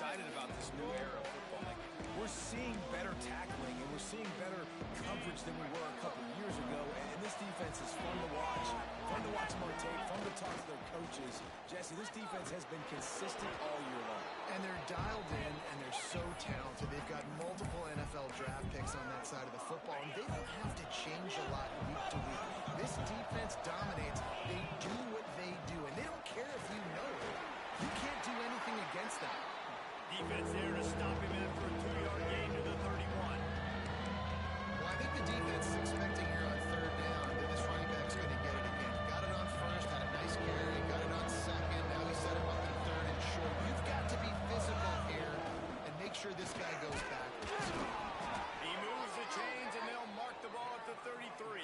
excited about this new era of football. Like, we're seeing better tackling, and we're seeing better coverage than we were a couple years ago. And this defense is fun to watch them on tape, fun to talk to their coaches. Jesse, this defense has been consistent all year long. And they're dialed in, and they're so talented. They've got multiple NFL draft picks on that side of the football, and they don't have to change a lot week to week. This defense dominates. They do what they do, and they don't care if you know it. You can't do anything against them. Defense there to stop him after a 2-yard gain to the 31. Well, I think the defense is expecting here on third down that this running back's going to get it again. Got it on first, had a nice carry, got it on second. Now he set him up in third and short. You've got to be physical here and make sure this guy goes backwards. He moves the chains, and they'll mark the ball at the 33.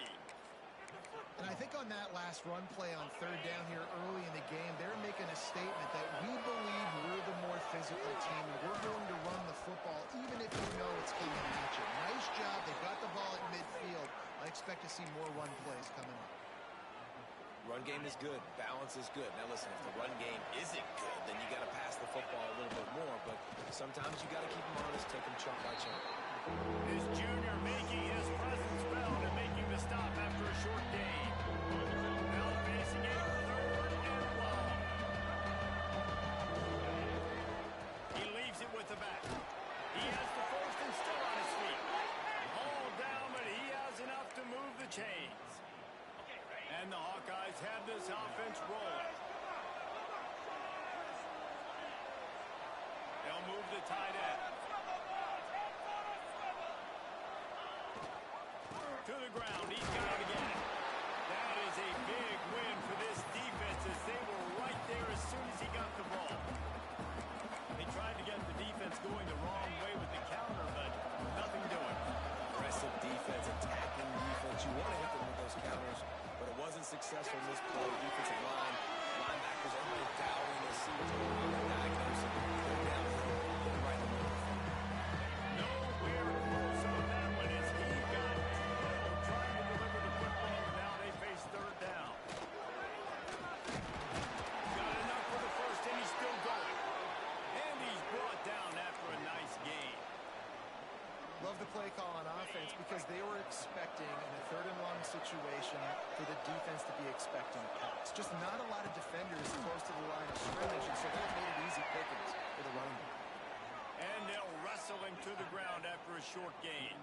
And I think on that last run play on third down here early in the game, they're making a statement that we believe we're the more physical team, and we're going to run the football even if you know it's coming at you. Nice job. They got the ball at midfield. I expect to see more run plays coming up. Run game is good. Balance is good. Now, listen, if the run game isn't good, then you got to pass the football a little bit more. But sometimes you got to keep them honest, take them chunk by chunk. His junior making his presence felt and making the stop after a short gain. Now facing a third and long. He leaves it with the back. He has the first and still on his feet. Hauled down, but he has enough to move the chains. And the Hawkeyes have this offense rolling. They'll move the tight end. To the ground. He's got it again. That is a big win for this defense as they were right there as soon as he got the ball. They tried to get the defense going the wrong way with the counter, but nothing doing. Aggressive defense, attacking defense. You want to hit them with those counters, but it wasn't successful in this play. Defensive line, linebackers, everybody doubting the seat. Diagnosing. They're down the road. They're right in the middle. Nowhere close on that one as he got trying to deliver the football, and now they face third down. Got enough for the first, and he's still going. And he's brought down after a nice gain. Love the play call on offense because they were expecting in a third and long situation for the defense to be expecting a pass. Just not a lot of defenders close to the line of scrimmage, and so that made it easy pickings for the running back. And they'll wrestle him to the ground after a short gain.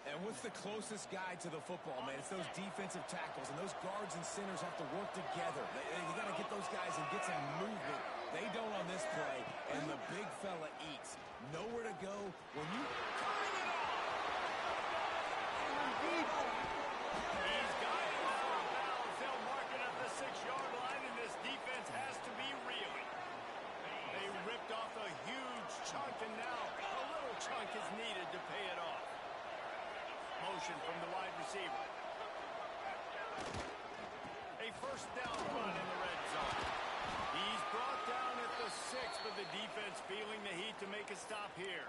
And what's the closest guy to the football, man? It's those defensive tackles, and those guards and centers have to work together. You got to get those guys and get some movement. They don't on this play, and the big fella eats. Nowhere to go when you cutting it off. He's got it out of bounds. They'll mark it at the 6-yard line, and this defense has to be reeling. They ripped off a huge chunk, and now a little chunk is needed to pay it off. Motion from the wide receiver. A first down run in the red zone. He's brought down at the 6, but the defense feeling the heat to make a stop here.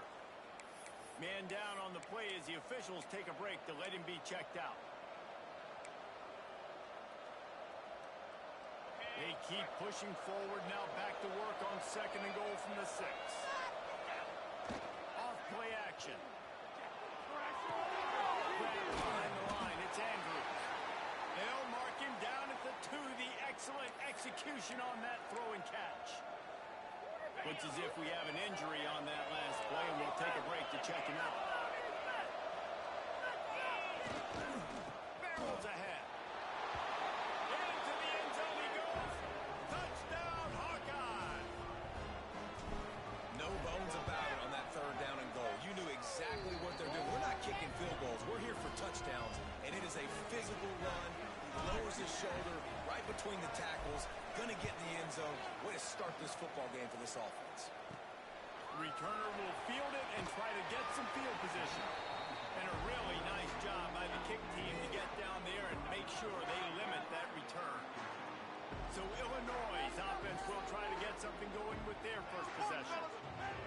Man down on the play as the officials take a break to let him be checked out. They keep pushing forward, now back to work on second and goal from the 6. Off play action. Behind the line, it's Andrews. They'll mark him down at the 2. The excellent execution on that throw and catch. Looks as if we have an injury on that last play, and we'll take a break to check him out. Barrels ahead. Into the end zone he goes. Touchdown, Hawkeye. No bones about it on that third down and goal. You knew exactly what they're doing. We're not kicking field goals. We're here for touchdowns, and it is a physical run. He lowers his shoulder right between the tackles. Going to get in the end zone. Way to start this football game for this offense. Returner will field it and try to get some field position. And a really nice job by the kick team to get down there and make sure they limit that return. So Illinois' offense will try to get something going with their first possession.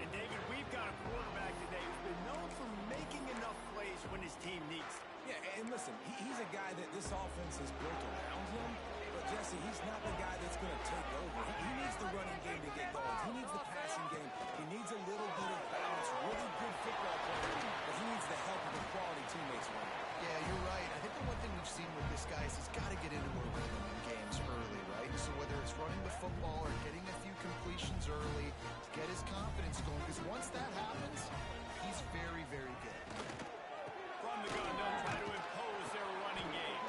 And David, we've got a quarterback today who's been known for making enough plays when his team needs them. Yeah, and listen, he's a guy that this offense is built around him. But, Jesse, he's not the guy that's going to take over. He needs the running game to get going. He needs the passing game confidence going, because once that happens, he's very, very good. From the gun, they'll try to impose their running game.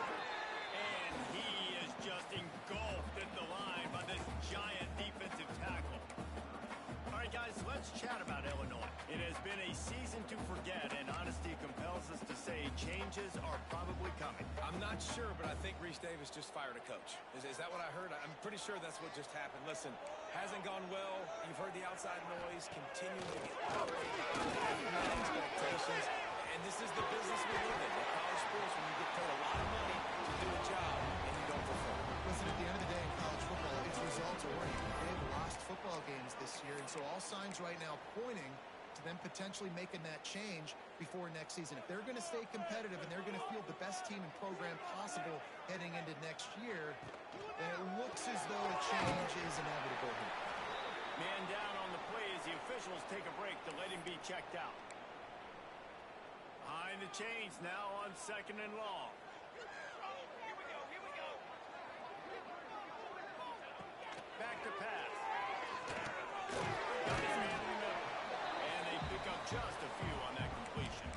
And he is just engulfed at the line by this giant defensive tackle. All right, guys, let's chat about Illinois. It has been a season to forget, and honesty compels us to say changes are probably coming. I'm not sure, but I think Reese Davis just fired a coach. Is that what I heard? I'm pretty sure that's what just happened. Listen, hasn't gone well. You've heard the outside noise. Continue to get expectations. And this is the business we live in college sports, when you get paid a lot of money to do a job and you don't perform. Listen, at the end of the day in college football, it's results oriented. They've lost football games this year, and so all signs right now pointing to them potentially making that change before next season. If they're going to stay competitive and they're going to field the best team and program possible heading into next year, then it looks as though a change is inevitable here. Man down on the play as the officials take a break to let him be checked out. Behind the chains now on 2nd and long. Back to pass. Got his man in the middle. And they pick up just a few on that completion.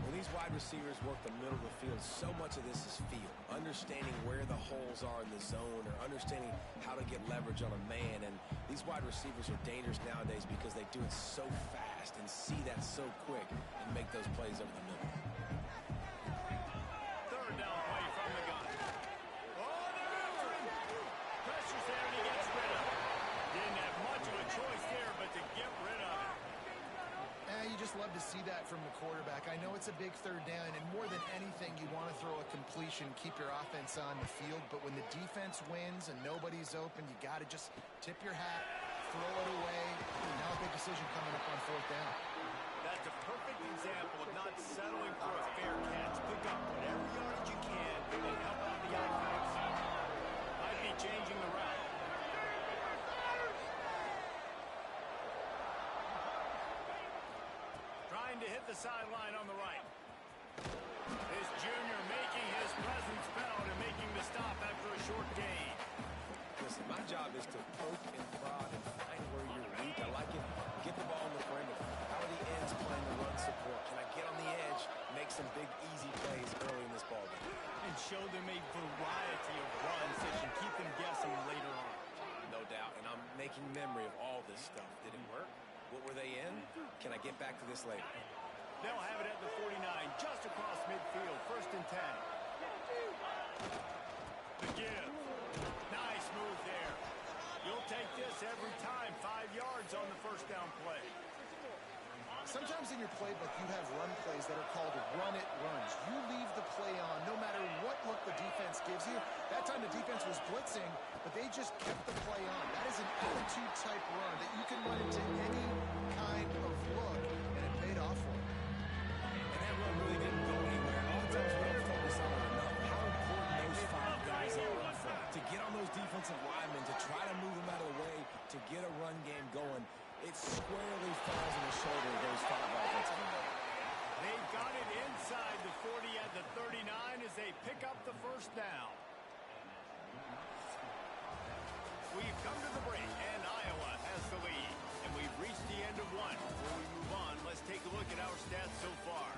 When these wide receivers work the middle of the field, so much of this is feel. Understanding where the holes are in the zone, or understanding how to get leverage on a man. And these wide receivers are dangerous nowadays because they do it so fast and see that so quick and make those plays over the middle. 3rd down play from the gun. Oh, they're after him. Pressure's there and he gets rid of it. Didn't have much of a choice there but to get rid of it. You just love to see that from the quarterback. I know it's a big 3rd down, and more than anything, you want to throw a completion, keep your offense on the field. But when the defense wins and nobody's open, you got to just tip your hat, throw it away. Now a big decision coming up on 4th down. That's a perfect example of not settling for a fair catch. Pick up whatever yardage you can and help out the offense. Might be changing the route. Trying to hit the sideline on the right. This junior making his presence felt and making the stop after a short gain. Listen, my job is to poke and prod and find where you're weak. I like it. Get the ball in the perimeter. How are the ends playing the run support? Can I get on the edge, make some big, easy plays early in this ball game? And show them a variety of runs that can keep them guessing later on. No doubt, and I'm making memory of all this stuff. Did it work? What were they in? Can I get back to this later? They'll have it at the 49, just across midfield, 1st and 10. The give. Nice move there. You'll take this every time. 5 yards on the 1st down play. Sometimes in your playbook, you have run plays that are called run-it runs. You leave the play on no matter what look the defense gives you. That time the defense was blitzing, but they just kept the play on. That is an attitude-type run that you can run into any kind of look, and it paid off for them. And that run really didn't go anywhere. A lot of times we don't focus on it enough. How important those 5 guys are up front. To get on those defensive linemen, to try to move them out of the way, to get a run game going, it squarely falls on the shoulder of those 5 offensive linemen. They've got it inside the 40 at the 39 as they pick up the 1st down. We've come to the break, and Iowa has the lead. And we've reached the end of 1. Before we move on, let's take a look at our stats so far.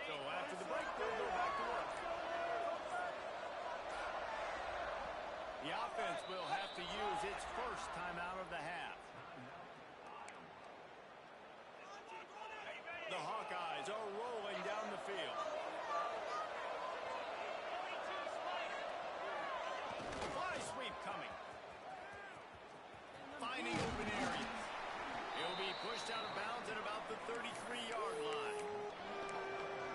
So after the break, they'll go back to work. The offense will have to use its 1st timeout of the half. The Hawkeyes are rolling down the field. Fly sweep coming. Finding open areas. He'll be pushed out of bounds at about the 33-yard line.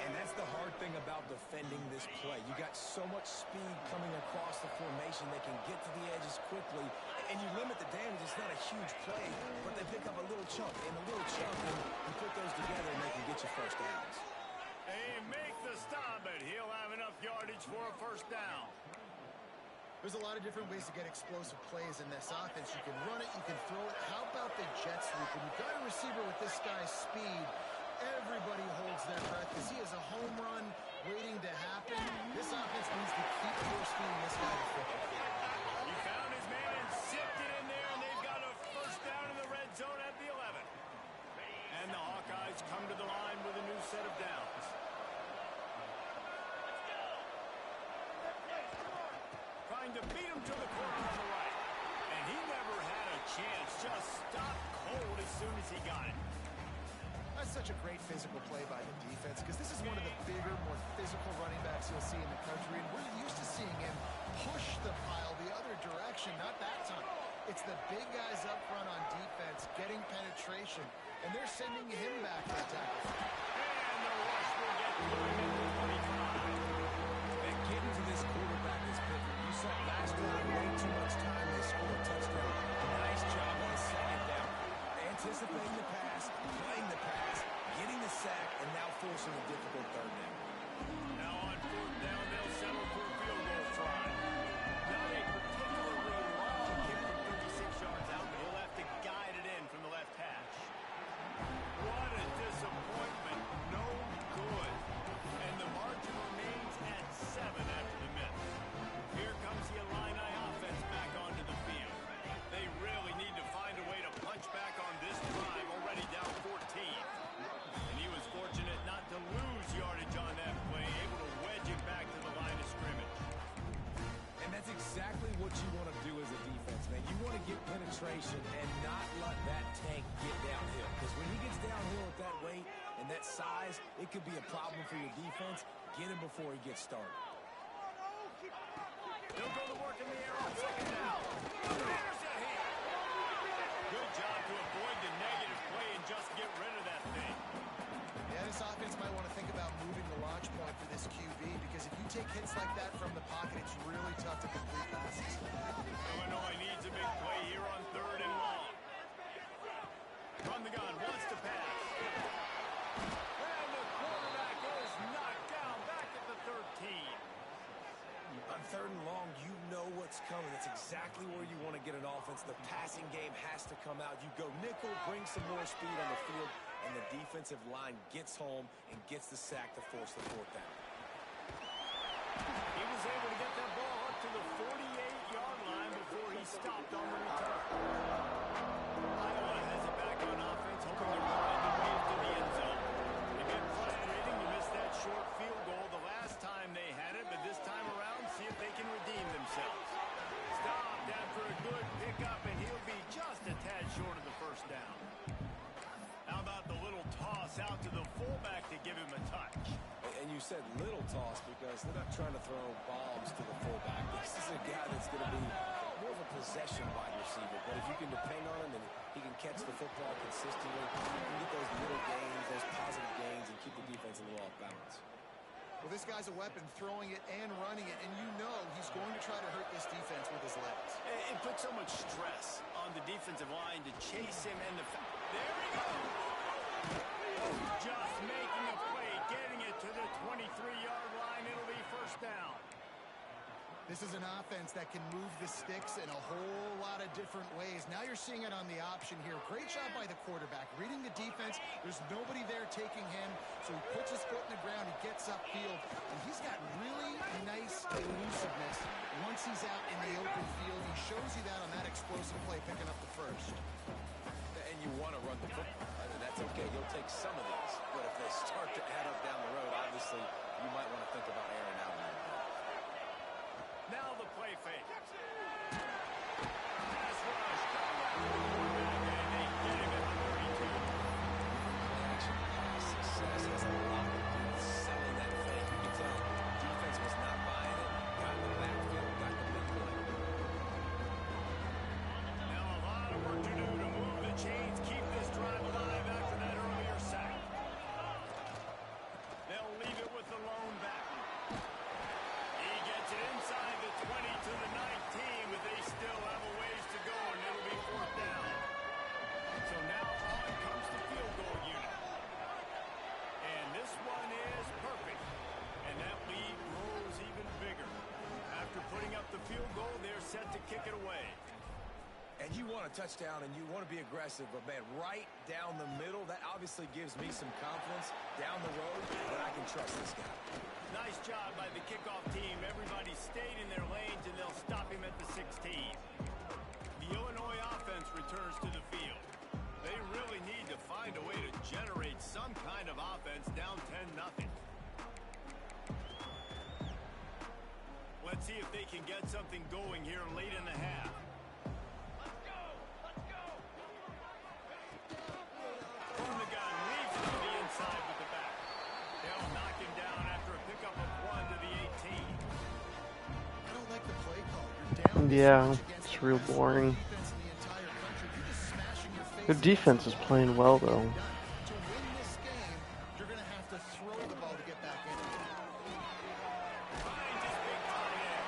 And that's the hard thing about defending this play. You got so much speed coming across the formation. They can get to the edges quickly, and you limit the damage. It's not a huge play, but they pick up a little chunk, and a little chunk, and you put those together, and they can get you 1st downs. They make the stop, but he'll have enough yardage for a 1st down. There's a lot of different ways to get explosive plays in this offense. You can run it, you can throw it. How about the jet sweep? When you've got a receiver with this guy's speed, everybody holds their breath because he has a home run waiting to happen. This offense needs to keep force feeding this guy the football. He found his man and zipped it in there, and they've got a first down in the red zone at the 11. And the Hawkeyes come to the line with a new set of downs. Trying to beat him to the corner on the right. And he never had a chance. Just stopped cold as soon as he got it. That's such a great physical play by the defense because this is one of the bigger, more physical running backs you'll see in the country. And we're used to seeing him push the pile the other direction. Not that time. It's the big guys up front on defense getting penetration. And they're sending him back for the tackle. And the rush will get to him at the 25. And getting to this quarterback is perfect. You saw last drive, way too much time. They scored a touchdown. Nice job on second down. Anticipating the pass, playing the pass, getting the sack, and now forcing a difficult third down. Now on fourth down, they'll settle for a field goal try. Not a particularly long kick from 36 yards out, but he'll have to guide it in from the left hash. What a disappointment. No good. And the margin remains at 7 after the miss. Here comes the Illini offense back onto the field. They really need to find a way to punch back on this drive, already down 14. And he was fortunate not to lose yardage on that play, able to wedge it back to the line of scrimmage. And that's exactly what you want to do as a defense, man. You want to get penetration and not let that tank get downhill. Because when he gets downhill at that weight and that size, it could be a problem for your defense. Get him before he gets started. They'll go to work in the air on second down. There's a hit. Good job to avoid the negative play and just get rid of that thing. Yeah, this offense might want to think about moving the launch point for this QB because if you take hits like that from the pocket, it's really tough to complete passes. Illinois needs a big play here on third and long. Run the gun, wants to pass. And the quarterback is knocked down back at the 13. On third and long, you know what's coming. That's exactly where you want to get an offense. The passing game has to come out. You go nickel, bring some more speed on the field, and the defensive line gets home and gets the sack to force the fourth down. He was able to get that ball up to the 48-yard line before he stopped on the return. Iowa has it back on offense, hoping to run the wave to the end zone. They've been frustrating to miss that short field goal the last time they had it, but this time around, see if they can redeem themselves. Stopped after a good pickup, and he'll be just a tad short of the first down. How about the little toss out to the fullback to give him a touch? And you said little toss because they're not trying to throw bombs to the fullback. This is a guy that's going to be more of a possession wide receiver. But if you can depend on him and he can catch the football consistently, you can get those little gains, those positive gains, and keep the defense a little off balance. Well, this guy's a weapon, throwing it and running it, and you know he's going to try to hurt this defense with his legs. It puts so much stress on the defensive line to chase him and there he goes! Just making a play, getting it to the 23-yard line. It'll be first down. This is an offense that can move the sticks in a whole lot of different ways. Now you're seeing it on the option here. Great job by the quarterback. Reading the defense, there's nobody there taking him, so he puts his foot in the ground, he gets upfield, and he's got really nice elusiveness once he's out in the open field. He shows you that on that explosive play, picking up the first. And you want to run the football. That's okay. You'll take some of these. But if they start to add up down the road, obviously, you might want to think about airing out a little bit. Now the play fake. Pass rush. And they get him at the 32. Action pass success has a lot to do with selling that fake. You can tell defense was not buying it. Got in the backfield, got the big play. Now a lot of work to do to move the chains, keep this drive alive after that earlier sack. They'll leave it with the lone back. He gets it inside the 20 to the 19, but they still have a ways to go, and it'll be 4th kick it away. And you want a touchdown and you want to be aggressive, but, man, right down the middle, that obviously gives me some confidence down the road that I can trust this guy. Nice job by the kickoff team. Everybody stayed in their lanes, and they'll stop him at the 16. The Illinois offense returns to the field. They really need to find a way to generate some kind of offense down 10-0. Let's see if they can get something going here late in the half. Let's go! Let's go! From the gun, leaves it to the inside with the back. They'll knock him down after a pickup of 1 to the 18. I don't like the play call. You're down Yeah, it's real boring. Their defense is playing well, though. To win this game, you're going to have to throw the ball to get back in it. Finds his big tight end.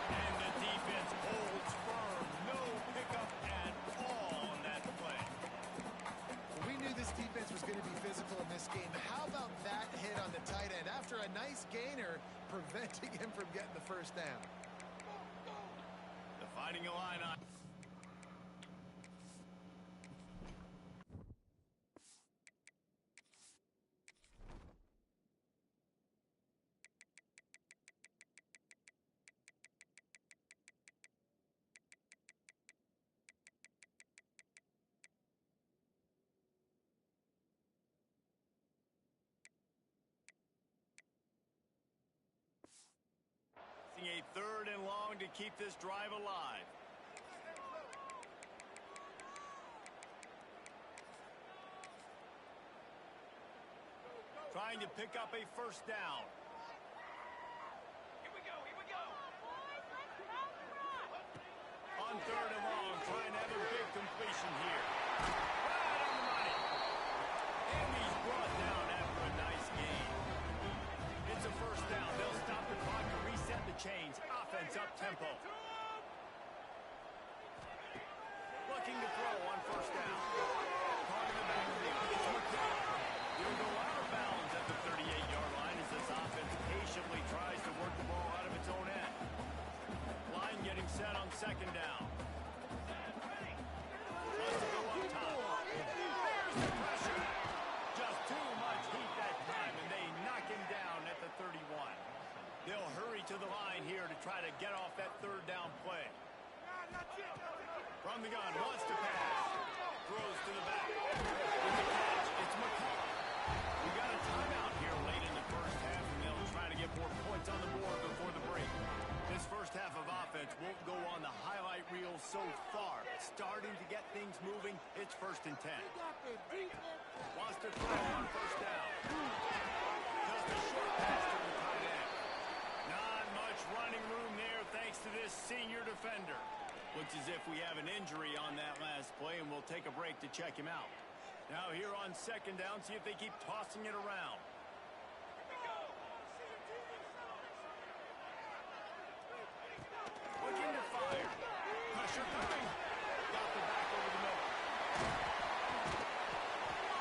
And the defense holds firm. No pickup at all on that play. Well, we knew this defense was going to be physical in this game. How about that hit on the tight end after a nice gainer preventing him from getting the first down? The Fighting Illini. A 3rd and long to keep this drive alive. Trying to pick up a first down. Here we go, here we go. On 3rd and long, trying to have a big completion here. Right on the money. And he's brought down after a nice gain. It's a first down. They'll stop the clock to reset the chains. Offense up tempo. Looking to throw on first down. Caught in the backfield. It's McCall. He'll go out of bounds at the 38-yard line as this offense patiently tries to work the ball out of its own end. Line getting set on 2nd down. Wants to go up top. There's the pressure. Just too much heat that time, and they knock him down at the 31. They'll hurry to the line here to try to get off that 3rd down play. From the gun, wants to pass. Throws to the back. With the catch, it's McCall. We got a timeout here late in the first half, and they'll try to get more points on the board before the break. This first half of offense won't go on the highlight reel so far. Starting to get things moving, it's 1st and 10. Wants to throw on first down. Just a short pass to the tight end. Not much running room there thanks to this senior defender. Looks as if we have an injury on that last play, and we'll take a break to check him out. Now here on 2nd down, see if they keep tossing it around. Looking to fire. Pressure coming. Got the back over the middle.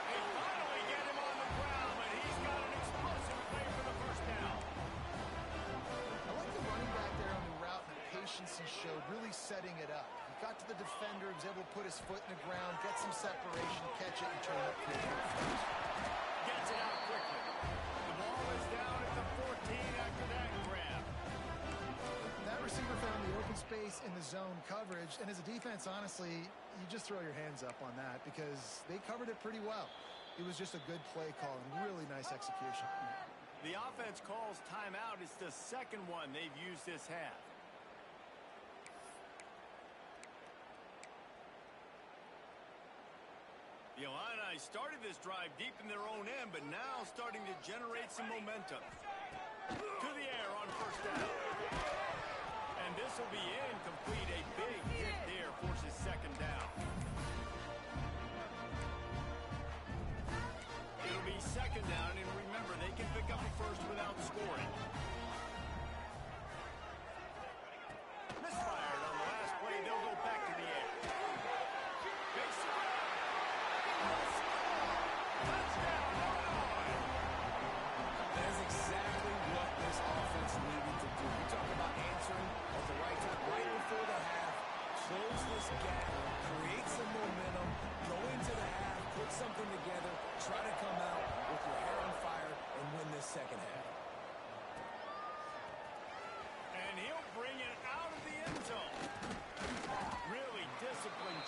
They finally get him on the ground, but he's got an explosive play for the first down. I like the running back there on the route and the patience he showed, really setting it up. He got to the defender, was able to put his foot in the ground, get some separation, catch it, and turn up for the first. Gets it out quickly. The ball is down at the 14 after that grab. That receiver found the open space in the zone coverage, and as a defense, honestly, you just throw your hands up on that because they covered it pretty well. It was just a good play call and really nice execution. The offense calls timeout. It's the 2nd one they've used this half. The Illini started this drive deep in their own end, but now starting to generate some momentum. To the air on first down. And this will be incomplete. A big hit there forces 2nd down. It'll be 2nd down, and remember, they can pick up a first without scoring. Misfired on the last play. They'll go back to the air. That is exactly what this offense needed to do. You talk about answering at the right time, right before the half.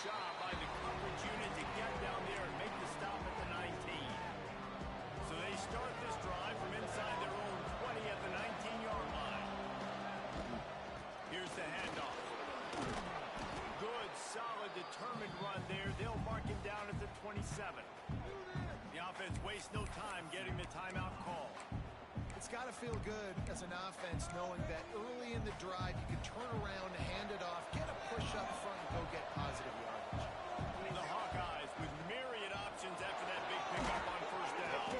job by the coverage unit to get down there and make the stop at the 19. So they start this drive from inside their own 20 at the 19-yard line. Here's the handoff. Good, solid, determined run there. They'll mark him down at the 27. The offense wastes no time getting the timeout call. It's got to feel good as an offense knowing that early in the drive you can turn around, hand it off, get a push up front, and go get positive yardage. The Hawkeyes with myriad options after that big pickup on first down.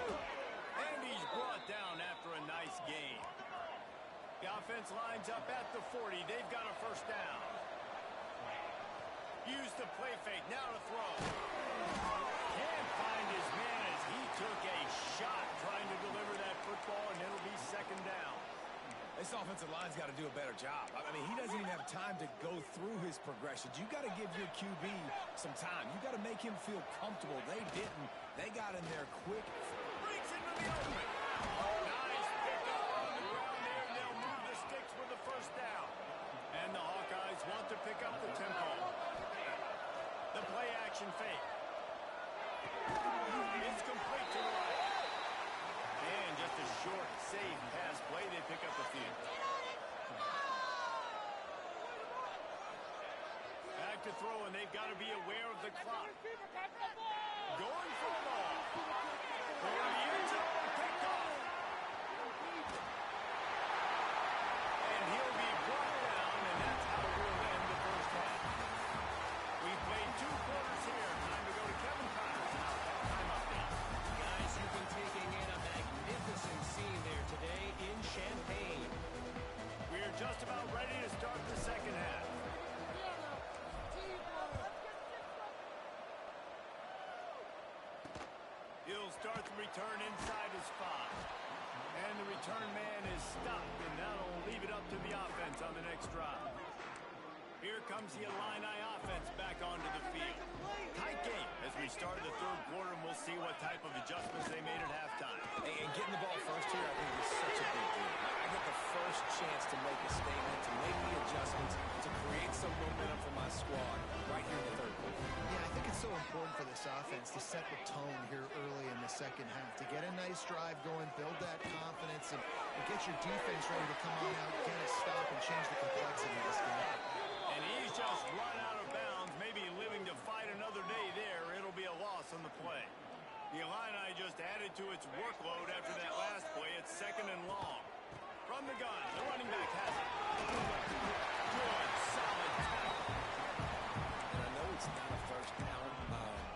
And he's brought down after a nice gain. The offense lines up at the 40. They've got a first down. Use the play fake. Now to throw. Can't find his man as he took a shot trying to deliver that football, and it'll be second down. This offensive line's got to do a better job. I mean, he doesn't even have time to go through his progressions. You got to give your QB some time. You got to make him feel comfortable. They didn't. They got in there quick. Breaks into the open. Nice pickup on the ground there, and they'll move the sticks with the first down. And the Hawkeyes want to pick up the tempo. The play action fake. It's complete to the right. And just a short, safe pass play. They pick up the field. Back to throw, and they've got to be aware of the clock. Going for the ball. For the end zone, picked off. And he'll be brought down, and that's how we'll end the first half. We've played 2 quarters here. Time to go to Kevin Connors. Time update. Guys, you've been taking in a magnificent scene there today in Champaign. We're just about ready to start the second half. He'll start the return inside his 5. And the return man is stopped, and that'll leave it up to the offense on the next drive. Here comes the Illini offense back onto the field. Tight game as we start the third quarter, and we'll see what type of adjustments they made at halftime. And getting the ball first here, I think, is such a big deal. I get the first chance to make a statement, to make the adjustments, to create some momentum for my squad right here in the third quarter. Yeah, I think it's so important for this offense to set the tone here early in the second half, to get a nice drive going, build that confidence, and get your defense ready to come on out, get a stop, and change the complexity of this game. And he's just run out of bounds, maybe living to fight another day there. It'll be a loss on the play. The Illini just added to its workload after that last play. It's second and long. From the gun, the running back has it. Good, solid tackle. And I know it's not a first down,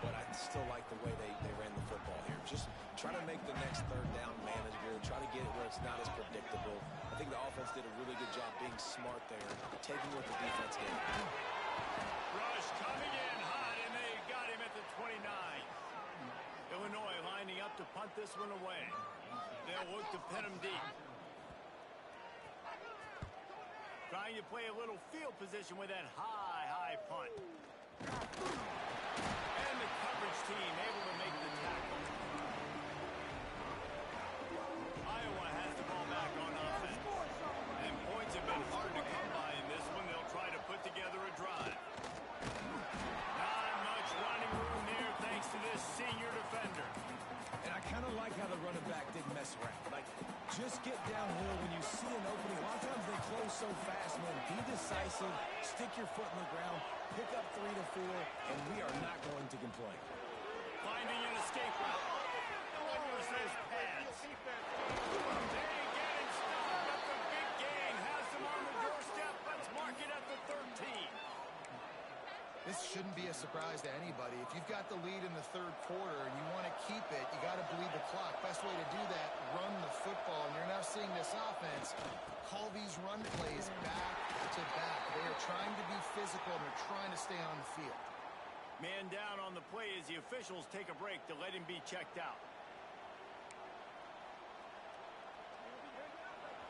but I still like the way they ran the football here. Just try to make the next third down manageable. Try to get it where it's not as predictable. I think the offense did a really good job being smart there, taking what the defense did. Rush coming in hot, and they got him at the 29. Illinois lining up to punt this one away. They'll look to pin him deep. Trying to play a little field position with that high punt. And the coverage team able to make the tackle. Iowa has the ball back on offense. And points have been hard to come by in this one. They'll try to put together a drive. Not much running room there thanks to this senior defender. And I kind of like how the running back didn't mess around. Like, just get downhill when you see an opening. A lot of times they close so fast, man. Be decisive, stick your foot in the ground, pick up 3 to 4, and we are not going to complain. Finding an escape route. Delivers those pads. They get him stopped, but the big gain has them on the doorstep. Let's mark it at the 13. This shouldn't be a surprise to anybody. If you've got the lead in the third quarter and you want to keep it, you got to bleed the clock. Best way to do that, run the football. And you're now seeing this offense call these run plays back to back. They are trying to be physical and they're trying to stay on the field. Man down on the play as the officials take a break to let him be checked out.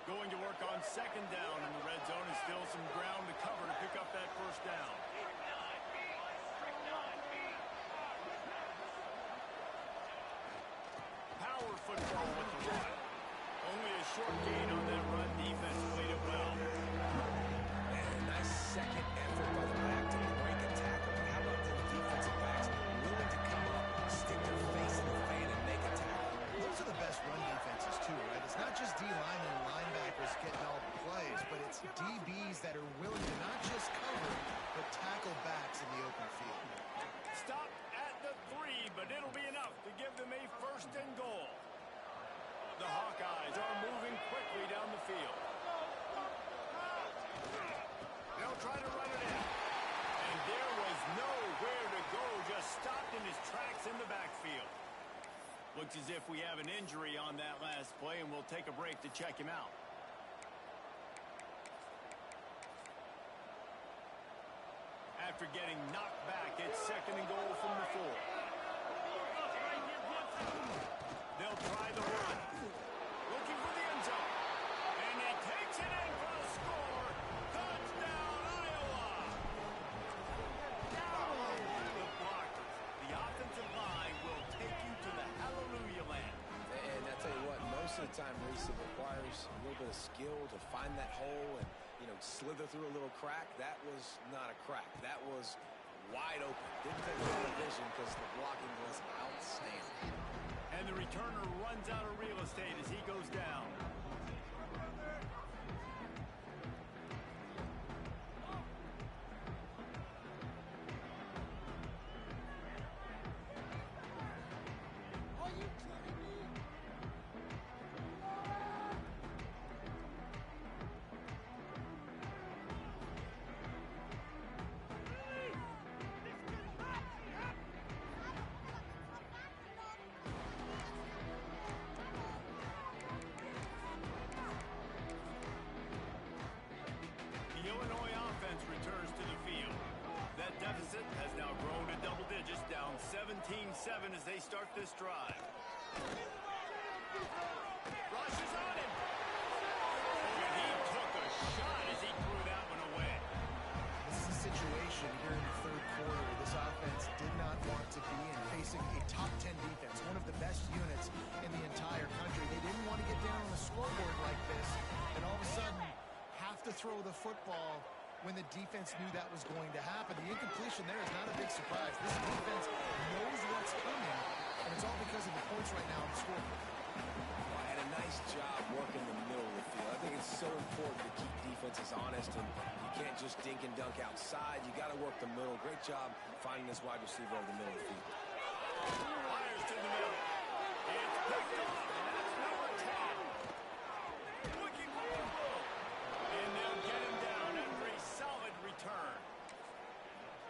Going to work on second down in the red zone, and still some ground to cover to pick up that first down. Power football with the run. Only a short gain on that run. Defense played it well. And a nice second effort by the back to break a tackle. How about the down the field. They'll try to run it in. And there was nowhere to go, just stopped in his tracks in the backfield. Looks as if we have an injury on that last play, and we'll take a break to check him out. After getting knocked back, it's 2nd and goal from the 4. They'll try the run. Looking for the end zone. And he takes it in for a score. Touchdown, Iowa! The blockers, the offensive line will take you to the hallelujah land. And I tell you what, most of the time, Reese, it requires a little bit of skill to find that hole and, you know, slither through a little crack. That was not a crack. That was wide open. Didn't take a lot of vision because the blocking was outstanding. And the returner runs out of real estate as he goes down. Returns to the field. That deficit has now grown to double digits, down 17-7 as they start this drive. Rush is on him. And he took a shot as he threw that one away. This is a situation here in the 3rd quarter where this offense did not want to be in, facing a top 10 defense, one of the best units in the entire country. They didn't want to get down on the scoreboard like this, and all of a sudden have to throw the football when the defense knew that was going to happen. The incompletion there is not a big surprise. This defense knows what's coming, and it's all because of the points right now on the scoreboard. Well, and a nice job working the middle of the field. I think it's so important to keep defenses honest, and you can't just dink and dunk outside. You got to work the middle. Great job finding this wide receiver over the middle of the field. Fires to the middle. It's picked off, and that's number 10. Looking for the ball. And they'll get him down after a solid return.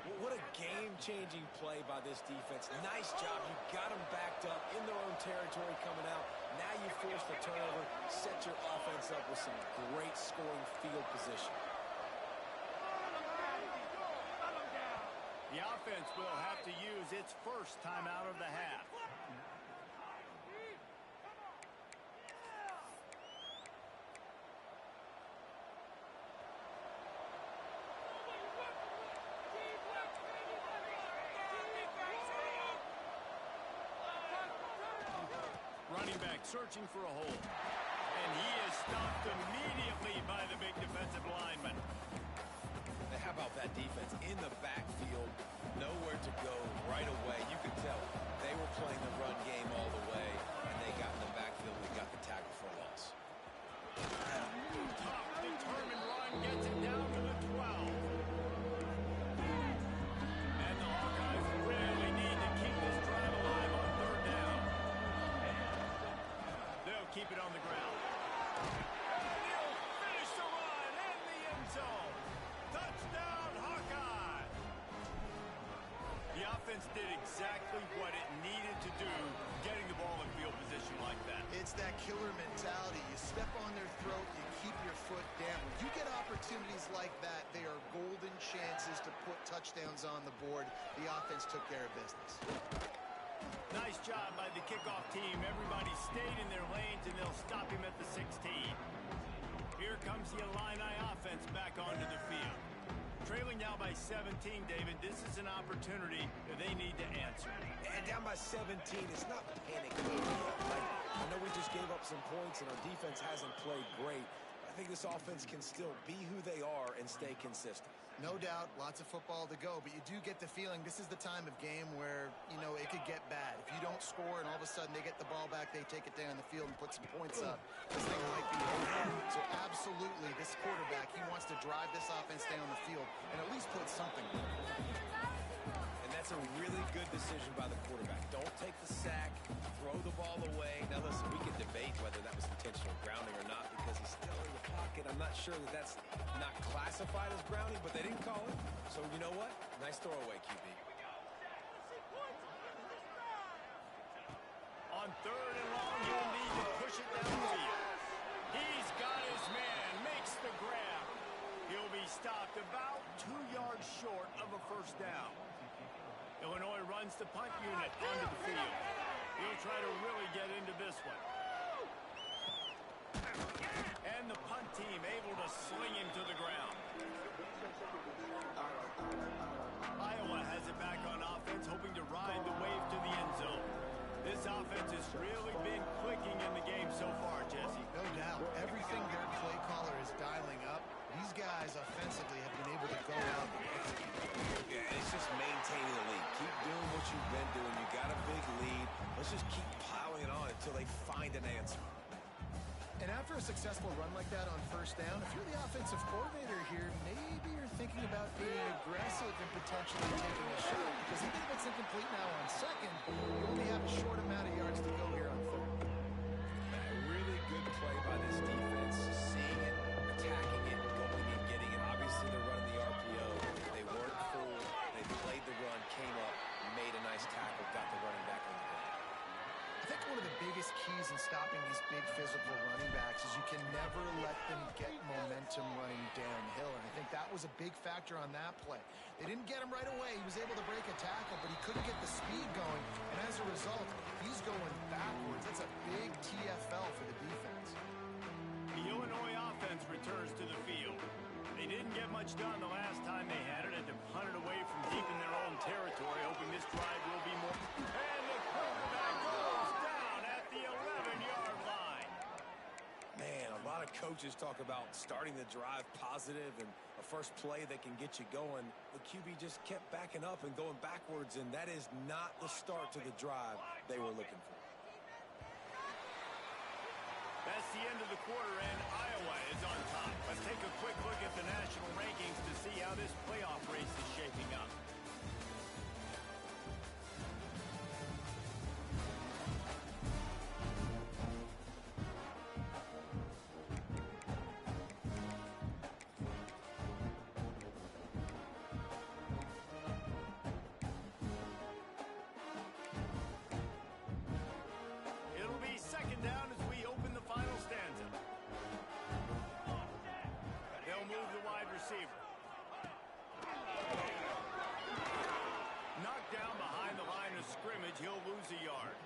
Well, what a game-changing play by this defense. Nice job. You got them backed up in their own territory coming out. Now you force the turnover, set your offense up with some great scoring field position. The offense will have to use its first time out of the half. Running back searching for a hole. And he is stopped immediately by the big defensive lineman. How about that defense in the backfield? Nowhere to go right away. You could tell they were playing the run game all the way, and they got in the backfield and got the tackle for a loss. Tough, determined run gets it down to the 12. And the Hawkeyes really need to keep this drive alive on 3rd down. They'll keep it on the ground. And he'll finish the run in the end zone. Touchdown, Hawkeyes! The offense did exactly what it needed to do, getting the ball in field position like that. It's that killer mentality. You step on their throat, you keep your foot down. When you get opportunities like that, they are golden chances to put touchdowns on the board. The offense took care of business. Nice job by the kickoff team. Everybody stayed in their lanes, and they'll stop him at the 16. Here comes the Illini offense back onto the field. Trailing now by 17, David. This is an opportunity that they need to answer. And down by 17, it's not panic mode yet. Like, I know we just gave up some points, and our defense hasn't played great. I think this offense can still be who they are and stay consistent. No doubt, lots of football to go, but you do get the feeling this is the time of game where, you know, it could get bad. If you don't score and all of a sudden they get the ball back, they take it down the field and put some points up, this thing might be over. So absolutely, this quarterback, he wants to drive this offense down the field and at least put something. And that's That's a really good decision by the quarterback. Don't take the sack, throw the ball away. Now, listen, we can debate whether that was intentional grounding or not because he's still in the pocket. I'm not sure that that's not classified as grounding, but they didn't call it. So, you know what? Nice throwaway, QB. On third and long, he'll need to push it downfield. He's got his man, makes the grab. He'll be stopped about 2 yards short of a first down. Illinois runs the punt unit onto the field. He'll try to really get into this one. And the punt team able to sling him to the ground. Iowa has it back on offense, hoping to ride the wave to the end zone. This offense has really been clicking in the game so far, Jesse. No doubt. Everything their play caller is dialing up, these guys offensively have been able to go out and execute. Yeah, it's just maintaining the lead. Keep doing what you've been doing. You got a big lead. Let's just keep piling it on until they find an answer. And after a successful run like that on first down, if you're the offensive coordinator here, maybe you're thinking about being aggressive and potentially taking a shot. Because even if it's incomplete now on second, you only have a short amount of yards to go here on third. A really good play by this defense. Seeing it, attacking it, going and getting it. Obviously, they're running the RPO. They weren't fooled. They played the run, came up, made a nice tackle, got the running back on the ground. I think one of the biggest keys in stopping these big physical running backs is you can never let them get momentum running downhill. And I think that was a big factor on that play. They didn't get him right away. He was able to break a tackle, but he couldn't get the speed going. And as a result, he's going backwards. That's a big TFL for the defense. The Illinois offense returns to the field. They didn't get much done the last time they had it, and to punt it away from deep in their own territory, hoping this drive will be more. And the quarterback goes down at the 11-yard line. Man, a lot of coaches talk about starting the drive positive and a first play that can get you going. The QB just kept backing up and going backwards, and that is not the start to the drive they were looking for. That's the end of the quarter, and Iowa is on top. Let's take a quick look at the national rankings to see how this playoff race is shaping up. It'll be second down as we open the final stanza. They'll move the wide receiver. Knocked down behind the line of scrimmage. He'll lose a yard.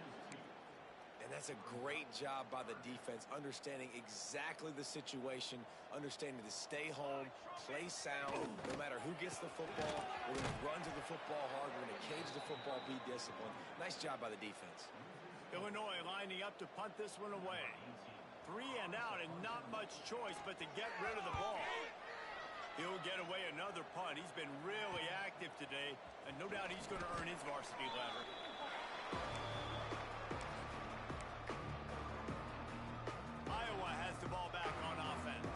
And that's a great job by the defense, understanding exactly the situation, understanding to stay home, play sound, no matter who gets the football. We're going to run to the football hard. We're going to cage the football, be disciplined. Nice job by the defense. Illinois lining up to punt this one away. 3 and out and not much choice but to get rid of the ball. He'll get away another punt. He's been really active today, and no doubt he's going to earn his varsity letter. Iowa has the ball back on offense.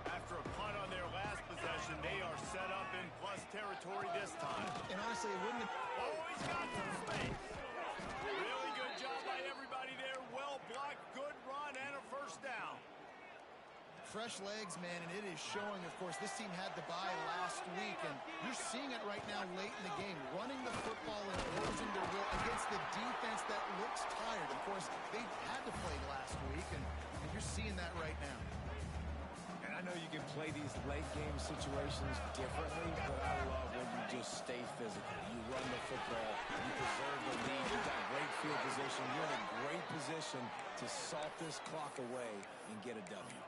After a punt on their last possession, they are set up in plus territory this time. And honestly, it wouldn't have... Oh, he's got some space. Really good job by everybody there. Well blocked, good run, and a first down. Fresh legs, man, and it is showing, of course, this team had the bye last week, and you're seeing it right now late in the game, running the football and imposing their will against the defense that looks tired. Of course, they had to play last week, and you're seeing that right now. And I know you can play these late-game situations differently, but I love when you just stay physical. You run the football, you preserve the lead, you've got great field position, you're in a great position to salt this clock away and get a W.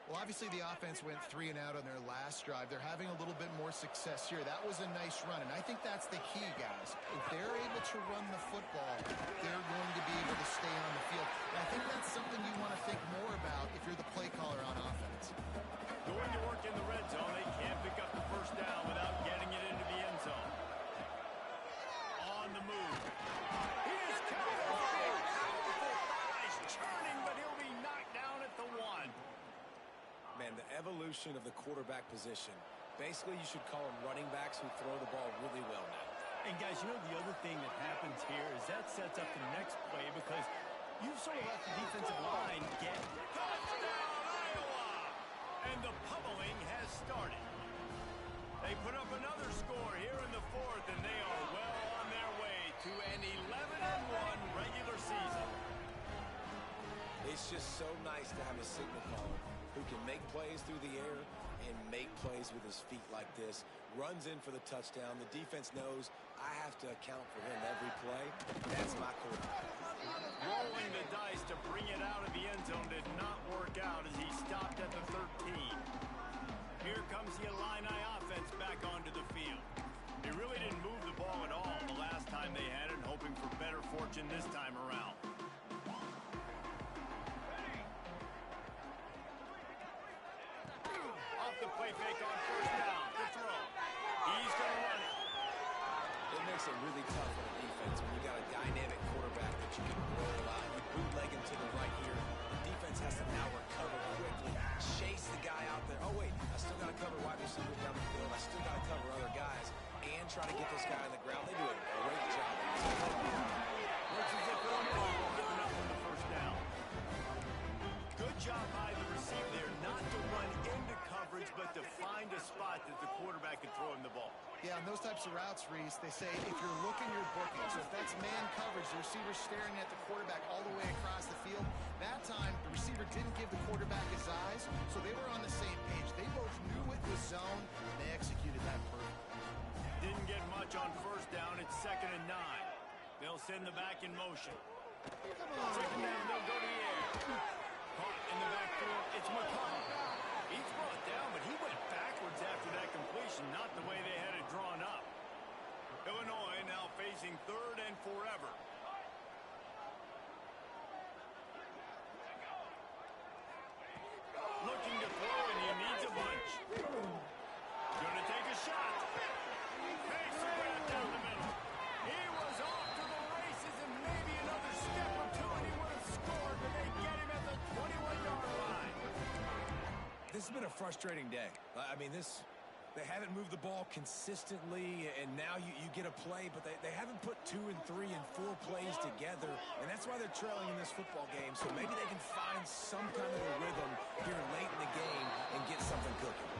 Well, obviously the offense went 3 and out on their last drive. They're having a little bit more success here. That was a nice run, and I think that's the key, guys. If they're able to run the football, they're going to be able to stay on the field. And I think that's something you want to think more about if you're the play caller on offense. Going to work in the red zone. They can't pick up the first down without getting it into the end zone. On the move. He is covered. Powerful thighs churning, but he'll be knocked down at the 1. Man, the evolution of the quarterback position. Basically, you should call them running backs who throw the ball really well now. And guys, you know the other thing that happens here is that sets up the next play because you've sort of let the defensive line get touchdown, Iowa! And the pummeling has started. They put up another score here in the fourth, and they are well on their way to an 11-1 regular season. It's just so nice to have a signal caller who can make plays through the air and make plays with his feet like this. Runs in for the touchdown. The defense knows I have to account for him every play. That's my quarterback. Rolling the dice to bring it out of the end zone did not work out as he stopped at the 13. Here comes the Illini offense back onto the field. They really didn't move the ball at all the last time they had it, hoping for better fortune this time around. Off the play fake on first down. The throw. He's going to run it. It makes it really tough on the defense when you got a dynamic quarterback that you can roll out. You bootleg him to the right here. The defense has to now recover quickly, chase the guy out there. Oh, wait, I still got to cover wide receiver down the field. I still got to cover other guys and try to get this guy on the ground. They do a great job. Looks as if Illinois will give enough on the first down. Good job by the receiver there, not to run into coverage, but to find a spot that the quarterback can throw him the ball. Yeah, on those types of routes, Reese, they say if you're looking, you're booking. So if that's man coverage, the receiver's staring at the quarterback all the way across the field. That time, the receiver didn't give the quarterback his eyes, so they were on the same page. They both knew it was zone, and they executed that perfectly. Didn't get much on first down. It's 2nd and 9. They'll send the back in motion. Second down, they'll go to the air. Caught in the backfield, it's McCollum. He's brought down, but he went backwards after that completion, not the way they had it drawn up. Illinois now facing 3rd and forever. Looking to throw, and he needs a bunch. Gonna take a shot. Makes a grab down the middle. He was off to the races, and maybe another step or two, and he would have scored, but they get him at the 21-yard line. This has been a frustrating day. I mean, they haven't moved the ball consistently, and now you get a play, but they haven't put 2 and 3 and 4 plays together, and that's why they're trailing in this football game. So maybe they can find some kind of a rhythm here late in the game and get something cooking.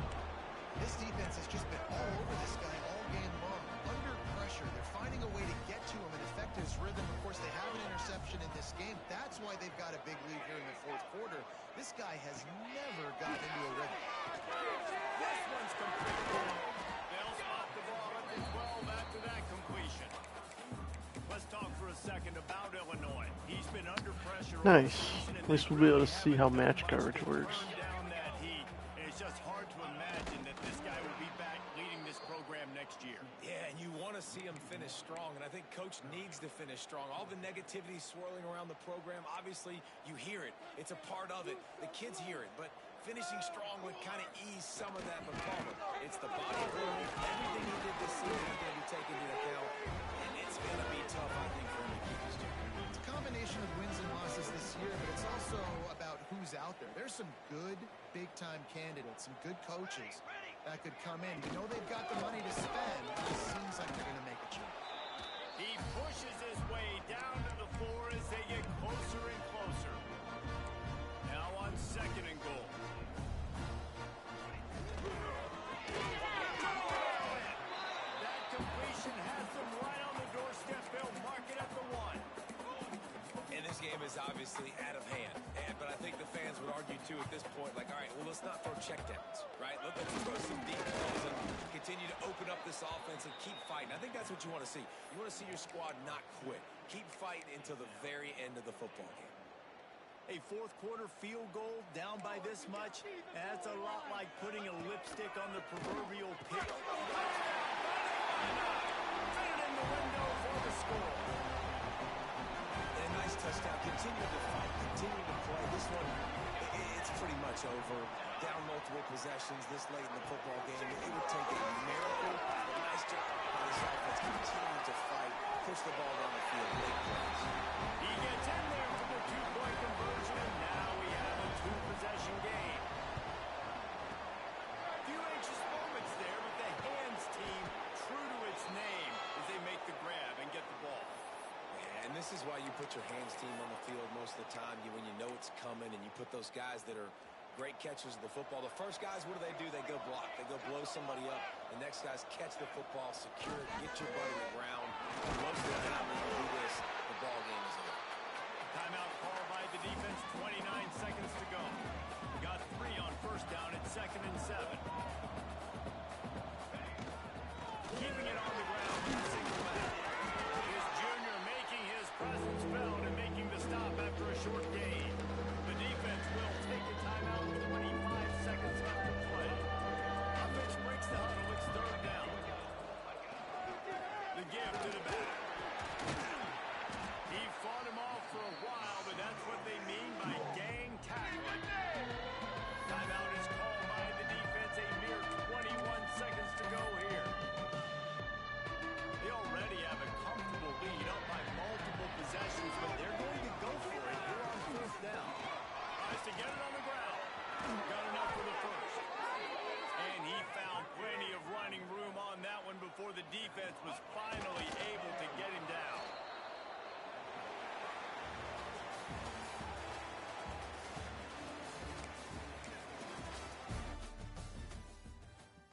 This defense has just been all over this guy all game long. Under pressure, they're finding a way to get to him and affect his rhythm. Of course, they have an interception in this game. That's why they've got a big lead here in the fourth quarter. This guy has never gotten into a rhythm. This one's complete. They'll spot the ball at the 12 after that completion. Let's talk for a second about Illinois. He's been under pressure. Nice. At least we'll be able to see how match coverage works. Down that heat. And it's just hard to imagine that this guy will be back leading this program next year. Yeah, and you want to see him finish strong, and I think Coach needs to finish strong. All the negativity swirling around the program, obviously, you hear it. It's a part of it. The kids hear it, but finishing strong would kind of ease some of that McCollum. It's the body of work. Everything he did this season is going to be taken into account, and it's going to be tough, I think, for him to keep his job. It's a combination of wins and losses this year, but it's also about who's out there. There's some good big-time candidates, some good coaches that could come in. You know they've got the money to spend. It seems like they're going to make a change. He pushes his way down to the floor as they get closer and closer. Now on 2nd and goal. That completion has them right on the doorstep. They'll mark it at the 1. And this game is obviously out of hand. But I think the fans would argue, too, at this point, like, all right, well, let's not throw checkdowns, right? Let's throw some deep balls and continue to open up this offense and keep fighting. I think that's what you want to see. You want to see your squad not quit. Keep fighting until the very end of the football game. A fourth quarter field goal down by this much, that's a lot like putting a lipstick on the proverbial pig. Fit it in the window for the score. And a nice touchdown. Continue to fight. Continue to play. This one, it's pretty much over. Down multiple possessions this late in the football game. It would take a miracle. A nice job by this offense. Continue to fight. Push the ball down the field. Make plays. He gets in there for the 2-point conversion, and now we have a 2-possession game. Few anxious moments there, but the hands team true to its name as they make And this is why you put your hands team on the field most of the time. When you know it's coming and you put those guys that are great catchers of the football. The first guys, what do? They go block. They go blow somebody up. The next guys catch the football, secure it, get your butt in the ground. And most of the time when you do this, the ball game is over. Timeout called by the defense, 29 seconds to go. Got 3 on first down at 2nd and 7. Keeping it on the ground with a single back. Is Junior making his presence felt and making the stop after a short gain. The defense will take a timeout with 25 seconds left to play. Offense breaks the huddle. It's 3rd down. The give to the back.